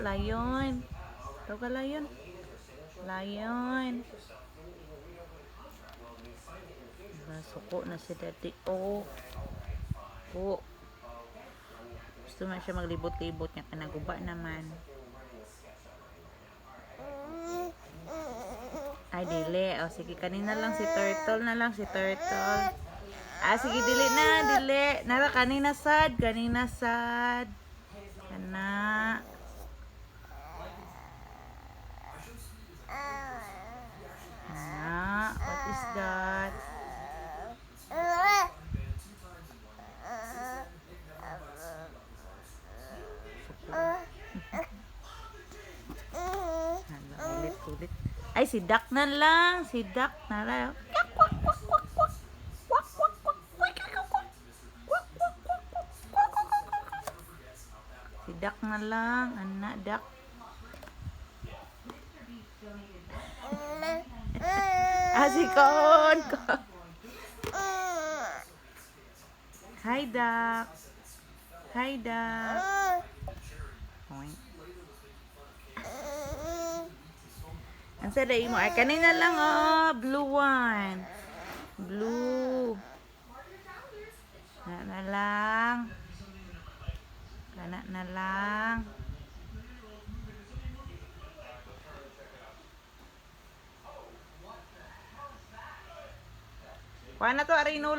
Lion. Tawag ka, lion. Lion. Suko na si daddy. Oh. Oh. Gusto man siya maglibot-libot niya. Kanaguba naman. Ay, dili. O, sige. Kanina lang si Turtle na lang. Si Turtle. Ah, sige. Dili na. Dili. Nara, kanina sad. Kanina sad. Kana. Kana. What is that? Ulit-ulit. Ay, si Duck na lang. Si Duck na lang. Si Duck na lang. Anak, Duck. Ah, si Kon. Hi, Duck. Hi, Duck. Point. Ang saday mo. Ay, kanina lang, oh. Blue one. Blue. Na lang. Kana na lang. Kuha na to, Arino.